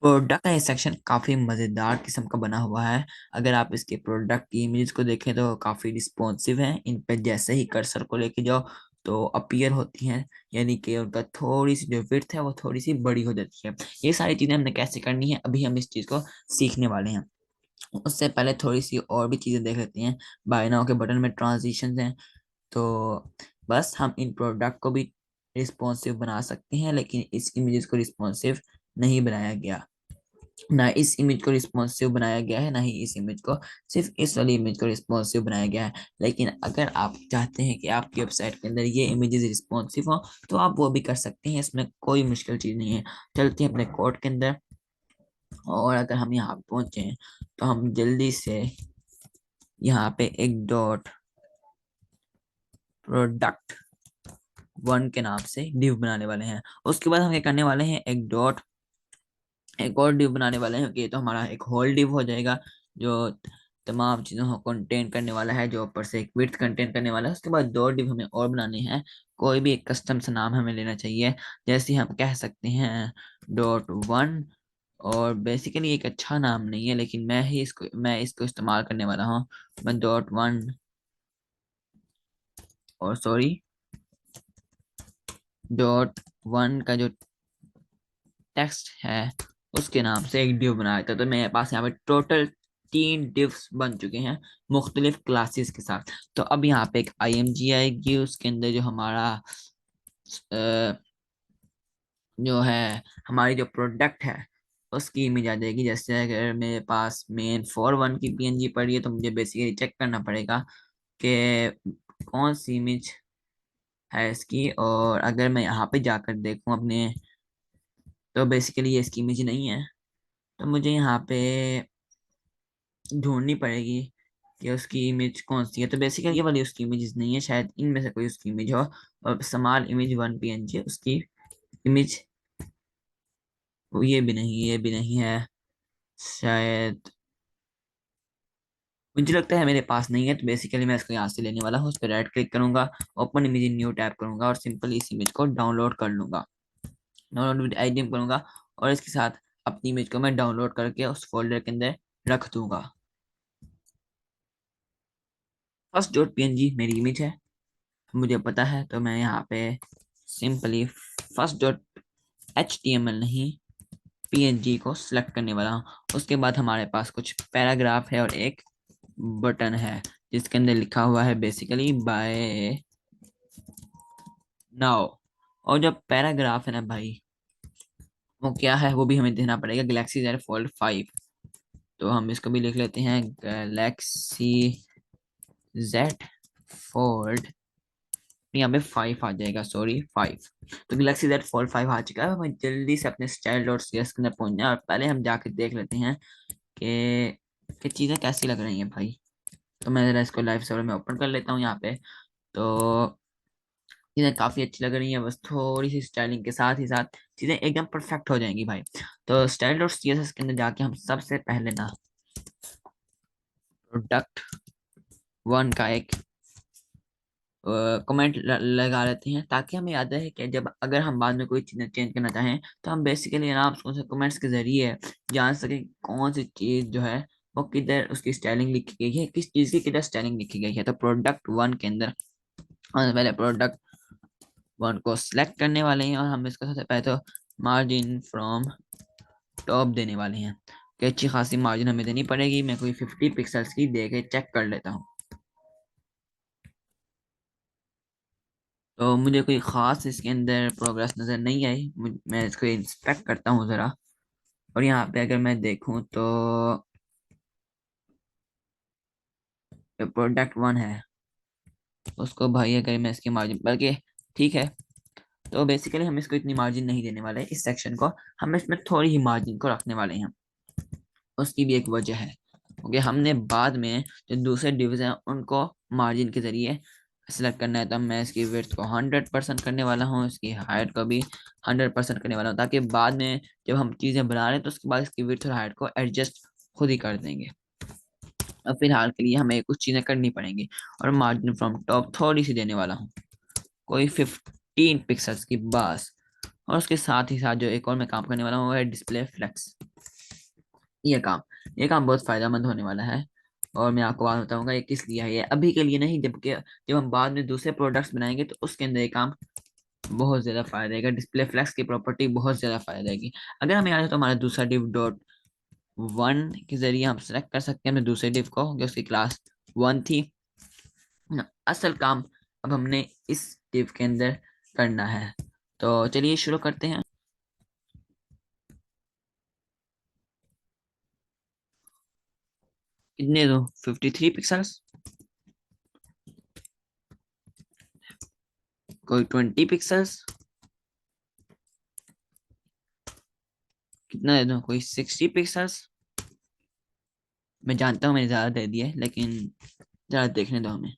Product का ये section काफी मजेदार किस्म का बना हुआ है। अगर आप इसके प्रोडक्ट की इमेज को देखें तो काफी रिस्पॉन्सिव है। इन पे जैसे ही कर्सर को लेके जाओ तो अपीयर होती हैं, यानी कि उनका थोड़ी सी जो विड्थ है वो थोड़ी सी बड़ी हो जाती है। ये सारी चीजें हमने कैसे करनी है अभी हम इस चीज को सीखने वाले हैं। उससे पहले थोड़ी सी और भी चीजें देख लेते हैं। बाय नाउ के बटन में ट्रांजिशन हैं, तो बस हम इन प्रोडक्ट को भी रिस्पॉन्सिव बना सकते हैं, लेकिन इस इमेजेस को रिस्पॉन्सिव नहीं बनाया गया। ना इस इमेज को रिस्पॉन्सिव बनाया गया है, ना ही इस इमेज को, सिर्फ इस वाली इमेज को रिस्पॉन्सिव बनाया गया है। लेकिन अगर आप चाहते हैं कि आपकी वेबसाइट के अंदर ये इमेजेस रिस्पॉन्सिव हो तो आप वो भी कर सकते हैं, इसमें कोई मुश्किल चीज नहीं है। चलते हैं अपने कोड के अंदर, और अगर हम यहाँ पे पहुंचे हैं तो हम जल्दी से यहाँ पे एक डॉट प्रोडक्ट वन के नाम से डिव बनाने वाले हैं। उसके बाद हम क्या करने वाले हैं, एक और डिव बनाने वाले हैं, कि ये तो हमारा एक होल डिव हो जाएगा जो तमाम चीजों को कंटेन करने वाला है, जो ऊपर से एक विड्थ कंटेन करने वाला है। उसके बाद दो डिव हमें और बनाने हैं। कोई भी एक कस्टम सा नाम हमें लेना चाहिए, जैसे हम कह सकते हैं डॉट वन। और बेसिकली एक अच्छा नाम नहीं है, लेकिन मैं इसको इस्तेमाल करने वाला हूँ। मैं डॉट वन, और सॉरी, डॉट वन का जो टेक्स्ट है उसके नाम से एक डिव बनाया था। तो मेरे पास यहाँ पे टोटल 3 डिव्स बन चुके हैं मुख्तलिफ क्लासेस के साथ। तो अब यहाँ पे एक आईएमजी आएगी, उसके अंदर जो हमारा जो है हमारी जो प्रोडक्ट है उसकी इमेज आ जाएगी। जैसे अगर मेरे पास मेन फॉर वन की पीएनजी पड़ी है तो मुझे बेसिकली चेक करना पड़ेगा कि कौन सी इमेज है इसकी। और अगर मैं यहाँ पे जाकर देखूं अपने, तो बेसिकली ये इसकी इमेज नहीं है। तो मुझे यहाँ पे ढूंढनी पड़ेगी कि उसकी इमेज कौन सी है। तो बेसिकली ये वाली उसकी इमेज नहीं है, शायद इनमें से कोई उसकी इमेज हो। और स्मॉल इमेज वन पीएनजी उसकी इमेज, ये भी नहीं है शायद। मुझे लगता है मेरे पास नहीं है। तो बेसिकली मैं इसको यहाँ से लेने वाला हूँ, उस पर राइट क्लिक करूंगा, open image in new tab करूंगा और सिंपली इस इमेज को डाउनलोड कर लूंगा। डाउनलोड विद आईडीएम करूंगा और इसके साथ अपनी इमेज को मैं डाउनलोड करके उस फोल्डर के अंदर रख दूंगा। फर्स्ट डॉट पीएनजी मेरी इमेज है, मुझे पता है। तो मैं यहाँ पे simply first dot H T M L नहीं, पीएनजी को सिलेक्ट करने वाला हूँ। उसके बाद हमारे पास कुछ पैराग्राफ है और एक बटन है जिसके अंदर लिखा हुआ है बेसिकली बाय नाउ। और जो पैराग्राफ है ना भाई, वो क्या है वो भी हमें देना पड़ेगा, गैलेक्सी जेड फोल्ड 5। तो हम इसको भी लिख लेते हैं, गैलेक्सी जेड फोल्ड, यहाँ पे 5 आ जाएगा, सॉरी 5। तो गैलेक्सी जेड फोल्ड 5 आ चुका है। हमें जल्दी से अपने स्टाइल डॉट सी एस के अंदर पहुंचना है, और पहले हम जाके देख लेते हैं कि चीज़ें कैसी लग रही हैं भाई। तो मैं जरा इसको लाइव सर्वर में ओपन कर लेता हूँ यहाँ पे। तो चीज़ें काफ़ी अच्छी लग रही हैं, बस थोड़ी सी स्टाइलिंग के साथ ही साथ चीज़ें एकदम परफेक्ट हो जाएंगी भाई। तो style dot C S S के अंदर जाके हम सबसे पहले ना प्रोडक्ट वन का एक कमेंट लगा लेते हैं, ताकि हमें याद रहे कि जब अगर हम बाद में कोई चीज़ें चेंज करना चाहें तो हम बेसिकली आराम से कमेंट्स के जरिए जान सकें कौन सी चीज़ जो है वो किधर उसकी स्टाइलिंग लिखी गई है, किस चीज़ की किधर स्टाइलिंग लिखी गई है। तो प्रोडक्ट वन के अंदर हम पहले प्रोडक्ट वन को सिलेक्ट करने वाले हैं, और हम इसका सबसे पहले तो मार्जिन फ्रॉम टॉप देने वाले हैं कि अच्छी खासी मार्जिन हमें देनी पड़ेगी। मैं कोई 50 पिक्सल्स की दे के चेक कर लेता हूँ। तो मुझे कोई ख़ास इसके अंदर प्रोग्रेस नज़र नहीं आई। मैं इसको इंस्पेक्ट करता हूँ ज़रा, और यहाँ पे अगर मैं देखूँ तो जो प्रोडक्ट वन है उसको भाई अगर मैं इसकी मार्जिन बल्कि ठीक है। तो बेसिकली हम इसको इतनी मार्जिन नहीं देने वाले इस सेक्शन को, हम इसमें थोड़ी ही मार्जिन को रखने वाले हैं। उसकी भी एक वजह है, क्योंकि हमने बाद में जो दूसरे डिविजन हैं उनको मार्जिन के जरिए सेलेक्ट करना है। तो मैं इसकी विड्थ को 100% करने वाला हूँ, इसकी हाइट को भी 100% करने वाला हूँ, ताकि बाद में जब हम चीज़ें बना रहे हैं तो उसके बाद इसकी विड्थ और हाइट को एडजस्ट खुद ही कर देंगे। अब फिलहाल के लिए हमें कुछ चीज़ें करनी पड़ेंगी, और मार्जिन फ्रॉम टॉप थोड़ी सी देने वाला हूँ, कोई 15 पिक्सल्स की बस। और उसके साथ ही साथ जो एक और मैं काम करने वाला हूँ वो है डिस्प्ले फ्लेक्स। ये काम बहुत फायदेमंद होने वाला है। और मैं आपको बात बताऊंगा ये किस लिए है। ये अभी के लिए नहीं, जबकि जब हम बाद में दूसरे प्रोडक्ट्स बनाएंगे तो उसके अंदर ये काम बहुत ज्यादा फायदा देगा। डिस्प्ले फ्लेक्स की प्रॉपर्टी बहुत ज्यादा फायदा देगी। अगर हम यहाँ से तो हमारा दूसरा div डॉट वन के जरिए हम सेलेक्ट कर सकते हैं अपने दूसरे div को, जो उसकी क्लास वन थी ना। असल काम अब हमने इस div के अंदर करना है। तो चलिए शुरू करते हैं। कितने दो, 53 पिक्सल्स, कोई 20 पिक्सल्स, कितना दे दूं, कोई 60 पिक्सल्स। मैं जानता हूँ मैंने ज्यादा दे दिया है, लेकिन जरा देखने दो हमें।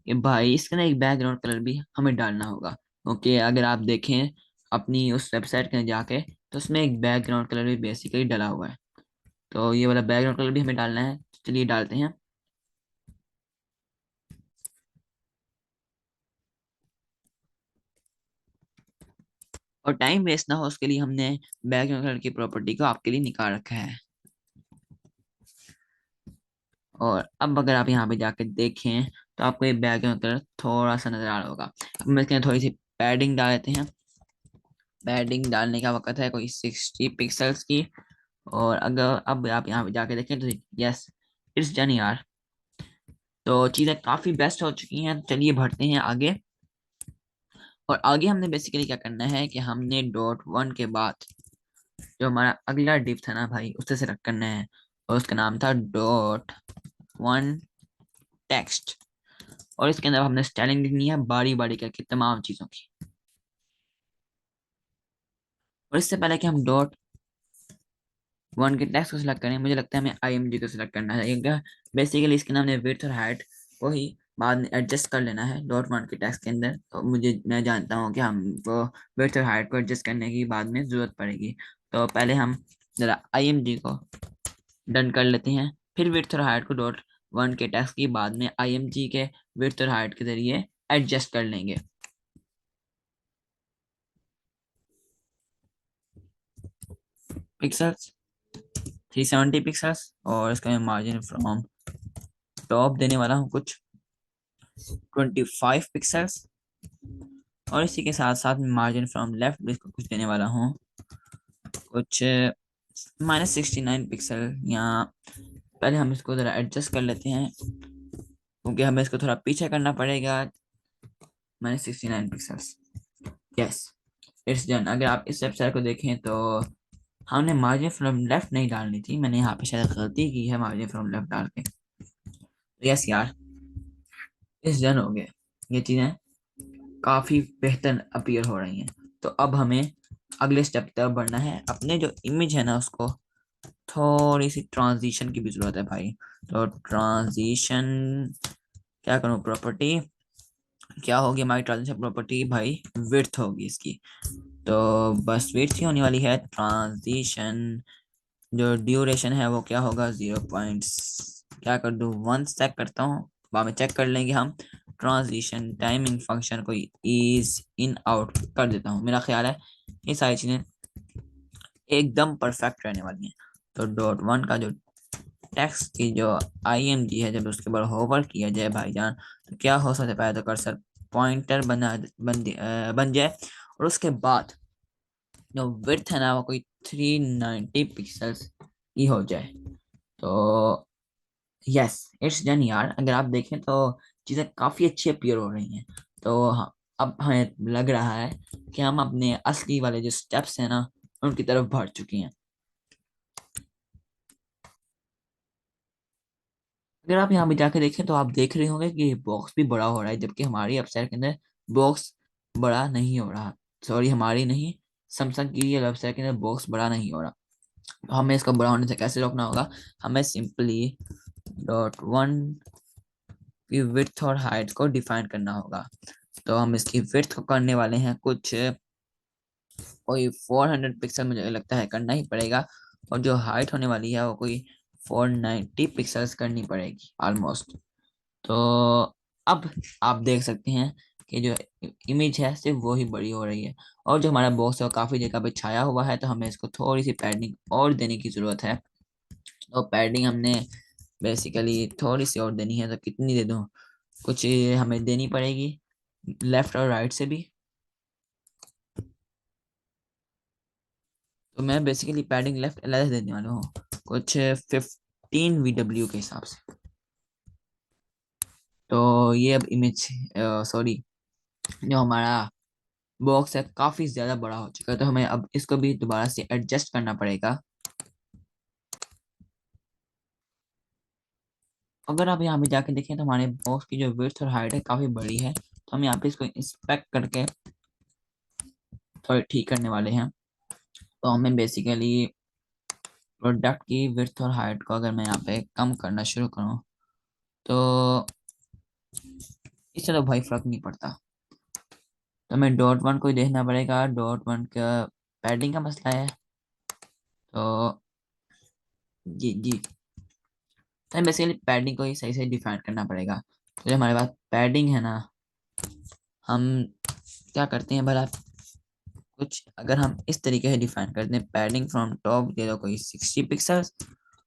कि भाई इसका ना एक बैकग्राउंड कलर भी हमें डालना होगा, क्योंकि अगर आप देखें अपनी उस वेबसाइट के अंदर जाके, तो उसमें एक बैकग्राउंड कलर भी बेसिकली डला हुआ है। तो ये वाला बैकग्राउंड कलर भी हमें डालना है। चलिए डालते हैं। और टाइम वेस्ट ना हो उसके लिए हमने बैकग्राउंड कलर की प्रॉपर्टी को आपके लिए निकाल रखा है। और अब अगर आप यहाँ पे जाके देखें तो आपको ये बैकग्राउंड कलर थोड़ा सा नजर आ रहा होगा। अब मैं इसके अंदर थोड़ी सी पैडिंग डाल देते हैं। पैडिंग डालने का वक्त है कोई 60 पिक्सल्स की। और अगर अब आप यहाँ पे जाके देखें तो यस, इट्स डन यार। तो चीज़ें काफ़ी बेस्ट हो चुकी हैं। चलिए बढ़ते हैं आगे। और आगे हमने बेसिकली क्या करना है कि हमने डॉट वन के बाद जो हमारा अगला डिव था ना भाई, उससे सेलेक्ट करना है। और उसका नाम था डॉट वन टेक्स्ट। और इसके अंदर हमने स्टाइलिंग लिखनी है बारी बारी करके तमाम चीज़ों की। और इससे पहले कि हम डॉट वन के टेक्स्ट को सिलेक्ट करें, मुझे लगता है हमें IMG को सिलेक्ट करना है, क्योंकि बेसिकली इसके नाम ने विड्थ और हाइट को ही बाद में एडजस्ट कर लेना है डॉट वन के टेक्स्ट के अंदर। तो मैं जानता हूँ कि हमको विड्थ और हाइट को एडजस्ट करने की बाद में जरूरत पड़ेगी। तो पहले हम जरा IMG को डन कर लेते हैं, फिर विड्थ और हाइट को डॉट वन के टेक्स्ट की बाद में IMG के विड्थ और हाइट के जरिए एडजस्ट कर लेंगे। Pixels 370 pixels. और इसका मैं मार्जिन फ्रॉम टॉप देने वाला हूँ कुछ 25 पिक्सल्स। और इसी के साथ साथ मार्जिन फ्रॉम लेफ्ट भी इसको कुछ देने वाला हूँ कुछ -69 पिक्सल। यहाँ पहले हम इसको जरा एडजस्ट कर लेते हैं, क्योंकि हमें इसको थोड़ा पीछे करना पड़ेगा। -69 पिक्सल्स। Yes, it's done. अगर आप इस वेबसाइट को देखें तो हमने मार्जिन फ्रॉम लेफ्ट नहीं डालनी थी, मैंने यहाँ पे शायद गलती की है मार्जिन फ्रॉम लेफ्ट डाल के। यस यार, इट्स डन हो गया। ये चीज़ें काफी बेहतर अपीयर हो रही हैं। तो अब हमें अगले स्टेप की तरफ बढ़ना है। अपने जो इमेज है ना उसको थोड़ी सी ट्रांजिशन की भी जरूरत है भाई। तो ट्रांजिशन क्या करूँ, प्रॉपर्टी क्या होगी हमारी ट्रांजिशन प्रॉपर्टी भाई, विड्थ होगी इसकी। तो बस विड्थ ही होने वाली है। ट्रांजिशन जो ड्यूरेशन है वो क्या होगा, 0 पॉइंट्स क्या कर दूँ, वन चेक करता हूँ, बाद में चेक कर लेंगे हम। ट्रांजिशन टाइमिंग फंक्शन को ईज इन आउट कर देता हूँ। मेरा ख्याल है ये सारी चीजें एकदम परफेक्ट रहने वाली हैं। तो डॉट वन का जो टेक्स्ट की जो IMG है, जब उसके ऊपर होवर किया जाए भाईजान, तो क्या हो सकता है, पहले तो कर्सर पॉइंटर बन जाए। और उसके बाद जो विड्थ है ना वो कोई 390 पिक्सल्स की हो जाए। तो यस, इट्स डन यार। अगर आप देखें तो चीज़ें काफ़ी अच्छी अपीयर हो रही हैं। तो हाँ, अब हमें लग रहा है कि हम अपने असली वाले जो स्टेप्स हैं ना उनकी तरफ बढ़ चुके हैं। अगर आप यहाँ पे जाके देखें तो आप देख रहे होंगे कि बॉक्स भी बड़ा हो रहा है, जबकि हमारी वेबसाइट के अंदर बॉक्स बड़ा नहीं हो रहा। सॉरी, हमारी नहीं, सैमसंग की वेबसाइट के अंदर बॉक्स बड़ा नहीं हो रहा। तो हमें इसको बड़ा होने से कैसे रोकना होगा, हमें सिंपली डॉट वन की विड्थ और हाइट को डिफाइन करना होगा। तो हम इसकी विड्थ को करने वाले हैं कुछ कोई 400 पिक्सल, मुझे लगता है करना ही पड़ेगा। और जो हाइट होने वाली है वो कोई 490 पिक्सल्स करनी पड़ेगी ऑलमोस्ट। तो अब आप देख सकते हैं कि जो इमेज है सिर्फ वो ही बड़ी हो रही है। और जो हमारा बॉक्स है वो काफी जगह पे छाया हुआ है, तो हमें इसको थोड़ी सी पैडिंग और देने की जरूरत है। तो पैडिंग हमने बेसिकली थोड़ी सी और देनी है, तो कितनी दे दूं? कुछ हमें देनी पड़ेगी लेफ्ट और राइट से भी। तो मैं बेसिकली पैडिंग लेफ्ट अलग देने वाला हूँ, कुछ 15 VW के हिसाब से। तो ये अब इमेज, सॉरी, जो हमारा बॉक्स है काफी ज्यादा बड़ा हो चुका है, तो हमें अब इसको भी दोबारा से एडजस्ट करना पड़ेगा। अगर आप यहाँ पे जाके देखें तो हमारे बॉक्स की जो विड्थ और हाइट है काफी बड़ी है, तो हम यहाँ पे इसको इंस्पेक्ट करके थोड़ी ठीक करने वाले हैं। तो हमें बेसिकली प्रोडक्ट की विड्थ और हाइट को अगर मैं यहाँ पे कम करना शुरू करूँ, तो इससे तो भाई फर्क नहीं पड़ता। तो हमें डॉट वन को ही देखना पड़ेगा, डॉट वन का पैडिंग का मसला है। तो जी जी, तो बेसिकली पैडिंग को ही सही से डिफाइन करना पड़ेगा। तो जो हमारे पास पैडिंग है ना, हम क्या करते हैं भला, कुछ अगर हम इस तरीके से डिफाइन करते हैं, पैडिंग फ्रॉम टॉप दे दो कोई 60 पिक्सल्स,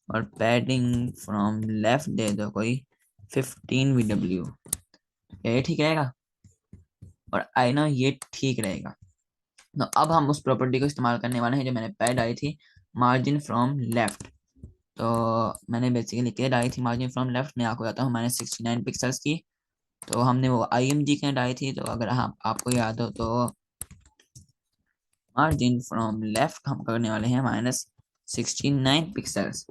और पैडिंग फ्रॉम लेफ्ट दे दो कोई 15 VW। ये ठीक रहेगा? और आई नो ये ठीक रहेगा। तो अब हम उस प्रॉपर्टी को इस्तेमाल करने वाले हैं जो मैंने पहले डाली थी, मार्जिन फ्रॉम लेफ्ट। तो मैंने बेसिकली क्या डाली थी मार्जिन फ्रॉम लेफ्ट, मैं आपको बताता हूँ, मैंने 69 पिक्सल्स की। तो हमने वो IMG के डाली थी, तो अगर आपको याद हो तो मार्जिन फ्रॉम लेफ्ट हम करने वाले हैं -69 पिक्सल्स।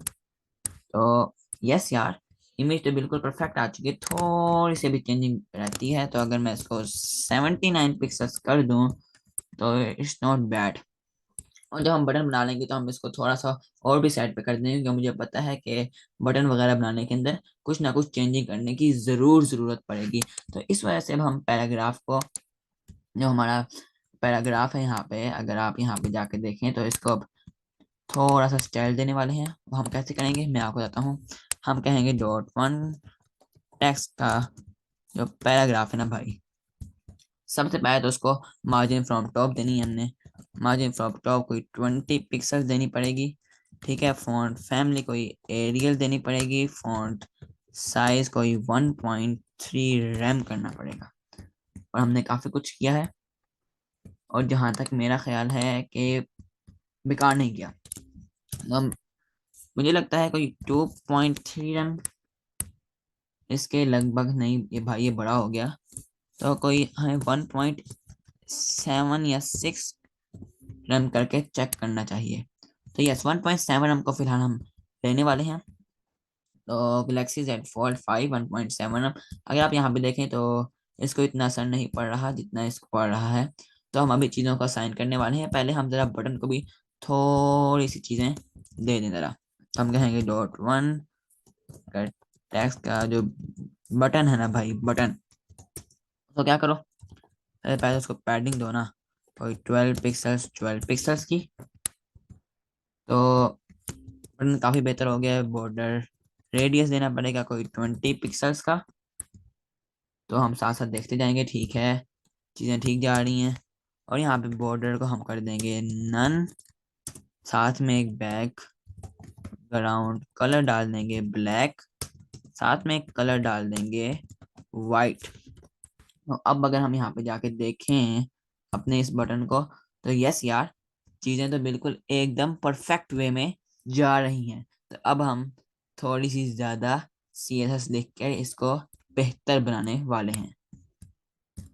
तो यस यार, इमेज तो बिल्कुल परफेक्ट आ चुकी है, थोड़ी सी भी चेंजिंग रहती है, तो अगर मैं इसको 79 पिक्सल्स कर दूं तो इट्स नॉट बैड। और जब हम बटन बना लेंगे तो हम इसको थोड़ा सा और भी साइड पे कर देंगे, क्योंकि मुझे पता है कि बटन वगैरह बनाने के अंदर कुछ ना कुछ चेंजिंग करने की जरूरत पड़ेगी। तो इस वजह से अब हम पैराग्राफ को, जो हमारा पैराग्राफ है यहाँ पे, अगर आप यहाँ पे जाके देखें तो इसको अब थोड़ा सा स्टाइल देने वाले हैं। वो हम कैसे करेंगे मैं आपको बताता हूँ। हम कहेंगे डॉट वन टेक्स्ट का जो पैराग्राफ है ना भाई, सबसे पहले तो उसको मार्जिन फ्रॉम टॉप देनी है हमने। मार्जिन फ्रॉम टॉप कोई 20 पिक्सल्स देनी पड़ेगी। ठीक है, फॉन्ट फैमिली कोई एरियल देनी पड़ेगी। फॉन्ट साइज कोई 1.3 रैम करना पड़ेगा। और हमने काफी कुछ किया है, और जहां तक मेरा ख्याल है कि बेकार नहीं किया। तो हम, मुझे लगता है कोई 2.3 रैम इसके लगभग, नहीं ये भाई ये बड़ा हो गया, तो कोई हमें 1.7 या 6 रन करके चेक करना चाहिए। तो यस, 1.7 हमको फिलहाल हम लेने वाले हैं। तो गैलेक्सी Z Fold 5 1.7। अगर आप यहाँ पे देखें तो इसको इतना असर नहीं पड़ रहा जितना इसको पड़ रहा है। तो हम अभी चीज़ों को साइन करने वाले हैं, पहले हम जरा बटन को भी थोड़ी सी चीज़ें दे दें जरा। हम कहेंगे डॉट वन का टेक्स्ट का जो बटन है ना भाई, बटन, तो क्या करो, पहले पहले उसको पैडिंग दो ना, कोई 12 पिक्सल्स की। तो बटन काफी बेहतर हो गया है। बॉर्डर रेडियस देना पड़ेगा कोई 20 पिक्सल्स का। तो हम साथ साथ देखते जाएंगे, ठीक है, चीजें ठीक जा रही हैं। और यहाँ पे बॉर्डर को हम कर देंगे नन, साथ में एक बैक ग्राउंड कलर डाल देंगे ब्लैक, साथ में एक कलर डाल देंगे वाइट। तो अब अगर हम यहाँ पे जाके देखें अपने इस बटन को, तो यस यार, चीजें तो बिल्कुल एकदम परफेक्ट वे में जा रही हैं। तो अब हम थोड़ी सी ज्यादा CSS लिख कर इसको बेहतर बनाने वाले हैं।